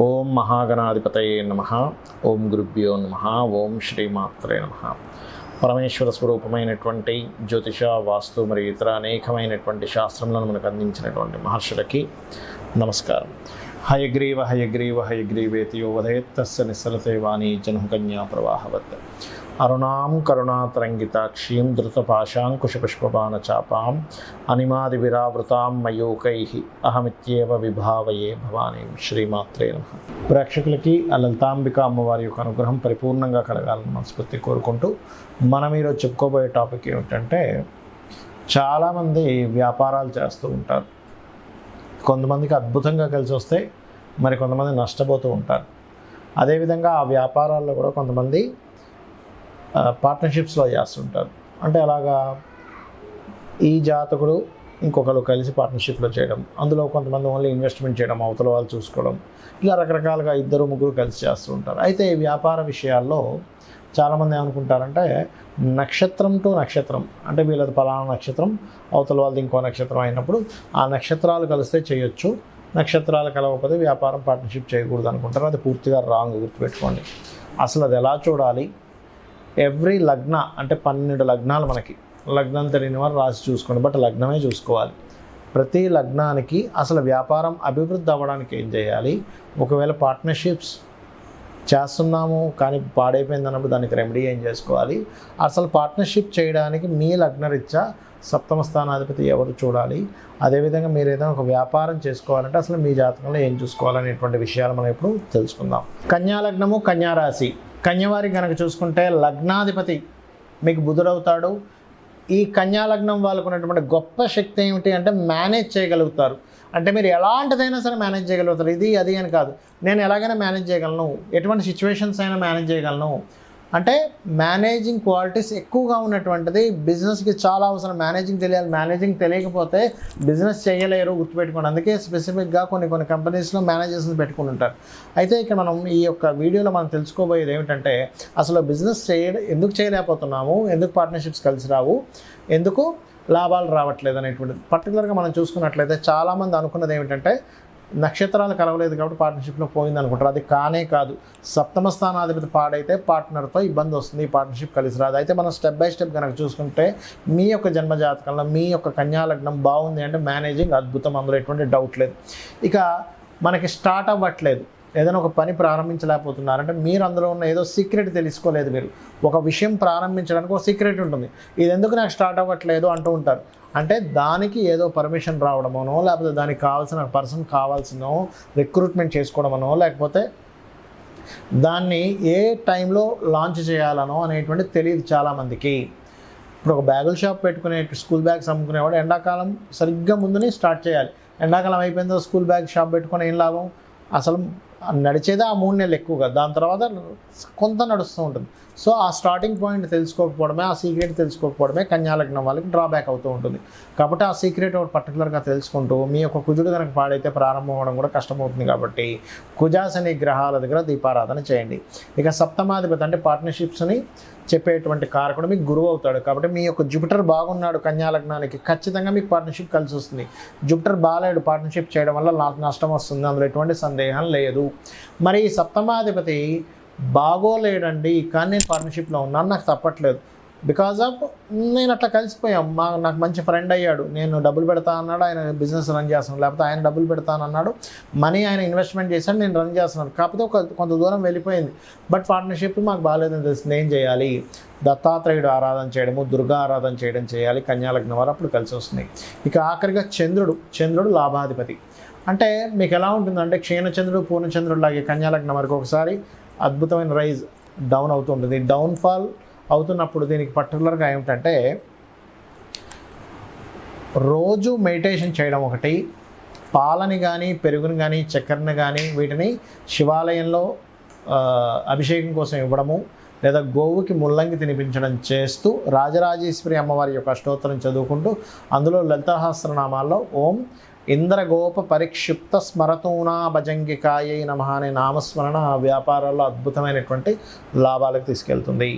ఓం మహాగణాధిపతయే నమః. ఓం గురుభ్యో నమః. ఓం శ్రీమాత్రే నమః. పరమేశ్వర స్వరూపమైనటువంటి జ్యోతిష, వాస్తు మరియు ఇతర అనేకమైనటువంటి శాస్త్రములను మనకు అందించినటువంటి మహర్షులకి నమస్కారం. హయగ్రీవ హయగ్రీవ హయగ్రీవేతి యో వదయత్తస్య నిస్సరతే వాణి జనుకన్యా ప్రవాహవత్. అరుణాం కరుణాతరంగితాక్షీం ధృతపాశాంకుశపుష్పబాణచాపాం అనిమాదివిరావృతాం మయూకైః అహమిత్యేవ విభావయే భవానీం. శ్రీమాత్రే నమః. ప్రేక్షకులకి ఆ లలితాంబిక అమ్మవారి యొక్క అనుగ్రహం పరిపూర్ణంగా కలగాలని మనస్ఫూర్తి కోరుకుంటూ మనం ఈరోజు చెప్పుకోబోయే టాపిక్ ఏమిటంటే, చాలామంది వ్యాపారాలు చేస్తూ ఉంటారు. కొంతమందికి అద్భుతంగా కలిసి వస్తాయి, మరి కొంతమంది నష్టపోతూ ఉంటారు. అదేవిధంగా ఆ వ్యాపారాల్లో కూడా కొంతమంది పార్ట్నర్షిప్స్లో చేస్తుంటారు. అంటే అలాగా ఈ జాతకుడు ఇంకొకరు కలిసి పార్ట్నర్షిప్లో చేయడం, అందులో కొంతమంది ఓన్లీ ఇన్వెస్ట్మెంట్ చేయడం, అవతల వాళ్ళు చూసుకోవడం, ఇలా రకరకాలుగా ఇద్దరు ముగ్గురు కలిసి చేస్తూ ఉంటారు. అయితే ఈ వ్యాపార విషయాల్లో చాలామంది ఏమనుకుంటారంటే, నక్షత్రం టు నక్షత్రం, అంటే వీళ్ళది పలానా నక్షత్రం, అవతల వాళ్ళది ఇంకో నక్షత్రం అయినప్పుడు ఆ నక్షత్రాలు కలిస్తే చేయొచ్చు, నక్షత్రాలు కలవకపోతే వ్యాపారం పార్ట్నర్షిప్ చేయకూడదు అనుకుంటారు. అది పూర్తిగా రాంగ్, గుర్తుపెట్టుకోండి. అసలు అది ఎలా చూడాలి? ఎవ్రీ లగ్న అంటే 12 లగ్నాలు, మనకి లగ్నం తెలియని వారు రాసి చూసుకోండి, బట్ లగ్నమే చూసుకోవాలి. ప్రతి లగ్నానికి అసలు వ్యాపారం అభివృద్ధి అవ్వడానికి ఏం చేయాలి, ఒకవేళ పార్ట్నర్షిప్స్ చేస్తున్నాము కానీ పాడైపోయింది అన్నప్పుడు దానికి రెమెడీ ఏం చేసుకోవాలి, అసలు పార్ట్నర్షిప్ చేయడానికి మీ లగ్నరీత్యా సప్తమ స్థానాధిపతి ఎవరు చూడాలి, అదేవిధంగా మీరు ఏదైనా ఒక వ్యాపారం చేసుకోవాలంటే అసలు మీ జాతకంలో ఏం చూసుకోవాలనేటువంటి విషయాలు మనం ఇప్పుడు తెలుసుకుందాం. కన్యా లగ్నము, కన్యా రాశి. కన్యవారి కనుక చూసుకుంటే లగ్నాధిపతి మీకు బుధుడవుతాడు. ఈ కన్యా లగ్నం వాళ్ళకు ఉన్నటువంటి గొప్ప శక్తి ఏమిటి అంటే, మేనేజ్ చేయగలుగుతారు. అంటే మీరు ఎలాంటిదైనా సరే మేనేజ్ చేయగలుగుతారు. ఇది అది అని కాదు, నేను ఎలాగైనా మేనేజ్ చేయగలను, ఎటువంటి సిచ్యువేషన్స్ అయినా మేనేజ్ చేయగలను. అంటే మేనేజింగ్ క్వాలిటీస్ ఎక్కువగా ఉన్నటువంటిది బిజినెస్కి చాలా అవసరం. మేనేజింగ్ తెలియాలి, మేనేజింగ్ తెలియకపోతే బిజినెస్ చేయలేరు, గుర్తుపెట్టుకోండి. అందుకే స్పెసిఫిక్గా కొన్ని కంపెనీస్లో మేనేజర్స్ని పెట్టుకుని ఉంటారు. అయితే ఇక్కడ మనం ఈ యొక్క వీడియోలో మనం తెలుసుకోబోయేది ఏమిటంటే, అసలు బిజినెస్ ఎందుకు చేయలేకపోతున్నాము, ఎందుకు పార్ట్నర్షిప్స్ కలిసి రావు, ఎందుకు లాభాలు రావట్లేదు అనేటువంటిది పర్టికులర్గా మనం చూసుకున్నట్లయితే చాలామంది అనుకున్నది ఏమిటంటే, నక్షత్రాలు కలవలేదు కాబట్టి పార్ట్నర్షిప్లో పోయింది అనుకుంటారు. అది కానే కాదు. సప్తమ స్థానాధిపతి పాడైతే పార్ట్నర్తో ఇబ్బంది వస్తుంది, పార్ట్నర్షిప్ కలిసి రాదు. అయితే మనం స్టెప్ బై స్టెప్ కనుక చూసుకుంటే, మీ యొక్క జన్మజాతకంలో మీ యొక్క కన్యా లగ్నం బాగుంది అంటే మేనేజింగ్ అద్భుతం, అందులో ఎటువంటి డౌట్ లేదు. ఇక మనకి స్టార్ట్ అవ్వట్లేదు, ఏదైనా ఒక పని ప్రారంభించలేకపోతున్నారంటే మీరు అందులో ఉన్న ఏదో సీక్రెట్ తెలుసుకోలేదు. మీరు ఒక విషయం ప్రారంభించడానికి ఒక సీక్రెట్ ఉంటుంది, ఇది ఎందుకు నాకు స్టార్ట్ అవ్వట్లేదు అంటూ ఉంటారు. అంటే దానికి ఏదో పర్మిషన్ రావడమనో, లేకపోతే దానికి కావాల్సిన పర్సన్ కావాల్సినో రిక్రూట్మెంట్ చేసుకోవడమనో, లేకపోతే దాన్ని ఏ టైంలో లాంచ్ చేయాలనో అనేటువంటి తెలియదు చాలామందికి. ఇప్పుడు ఒక బ్యాగుల షాప్ పెట్టుకునే, స్కూల్ బ్యాగ్స్ అమ్ముకునేవాడు ఎండాకాలం సరిగ్గా ముందునే స్టార్ట్ చేయాలి. ఎండాకాలం అయిపోయిందో స్కూల్ బ్యాగ్ షాప్ పెట్టుకుని ఏం లాభం? అసలు నడిచేదే ఆ 3 నెలలు ఎక్కువగా, దాని తర్వాత కొంత నడుస్తూ ఉంటుంది. సో ఆ స్టార్టింగ్ పాయింట్ తెలుసుకోకపోవడమే, ఆ సీక్రెట్ తెలుసుకోకపోవడమే కన్యా లగ్నం వాళ్ళకి డ్రాబ్యాక్ అవుతూ ఉంటుంది. కాబట్టి ఆ సీక్రెట్ ఒకటి పర్టికులర్గా తెలుసుకుంటూ, మీ యొక్క కుజుడు కనుక పాడైతే ప్రారంభం అవ్వడం కూడా కష్టమవుతుంది. కాబట్టి కుజాశని గ్రహాల దగ్గర దీపారాధన చేయండి. ఇక సప్తమాధిపతి అంటే పార్ట్నర్షిప్స్ని చెప్పేటువంటి కారకుడు మీకు గురువు అవుతాడు. కాబట్టి మీ యొక్క జూపిటర్ బాగున్నాడు కన్యా లగ్నానికి, ఖచ్చితంగా మీకు పార్ట్నర్షిప్ కలిసి వస్తుంది. జూపిటర్ బాగాలేడు, పార్ట్నర్షిప్ చేయడం వల్ల నష్టం వస్తుంది, అందులో ఎటువంటి సందేహం లేదు. మరి ఈ సప్తమాధిపతి బాగోలేడండి కానీ నేను పార్ట్నర్షిప్లో ఉన్నాను, నాకు తప్పట్లేదు. బికాజ్ ఆఫ్ నేను అట్లా కలిసిపోయాం, నాకు మంచి ఫ్రెండ్ అయ్యాడు, నేను డబ్బులు పెడతా అన్నాడు, ఆయన బిజినెస్ రన్ చేస్తున్నాడు, లేకపోతే ఆయన డబ్బులు పెడతాను అన్నాడు, మనీ ఆయన ఇన్వెస్ట్మెంట్ చేశాడు, నేను రన్ చేస్తున్నాను. కాకపోతే కొంత దూరం వెళ్ళిపోయింది, బట్ పార్ట్నర్షిప్ మాకు బాగాలేదని తెలిసింది. ఏం చేయాలి? దత్తాత్రేయుడు ఆరాధన చేయడము, దుర్గా ఆరాధన చేయడం చేయాలి. కన్యా లగ్నం వారు అప్పుడు కలిసి వస్తుంది. ఇక ఆఖరిగా చంద్రుడు లాభాధిపతి. అంటే మీకు ఎలా ఉంటుందంటే, క్షీణచంద్రుడు పూర్ణచంద్రుడు లాగే కన్యా లగ్నం వరకు ఒకసారి అద్భుతమైన రైజ్ డౌన్ అవుతుంటుంది. డౌన్ఫాల్ అవుతున్నప్పుడు దీనికి పర్టికులర్గా ఏమిటంటే, రోజు మెడిటేషన్ చేయడం ఒకటి, పాలని కానీ పెరుగుని కానీ చక్కెరని కానీ వీటిని శివాలయంలో అభిషేకం కోసం ఇవ్వడము, లేదా గోవుకి ముల్లంగి తినిపించడం చేస్తూ రాజరాజేశ్వరి అమ్మవారి యొక్క అష్టోత్తరం చదువుకుంటూ అందులో లలితాసహస్రనామాల్లో ఓం ఇంద్రగోప పరిక్షిప్త స్మరతూనా భజంగికాయై నమః అనే నామస్మరణ వ్యాపారాల్లో అద్భుతమైనటువంటి లాభాలకు తీసుకెళ్తుంది.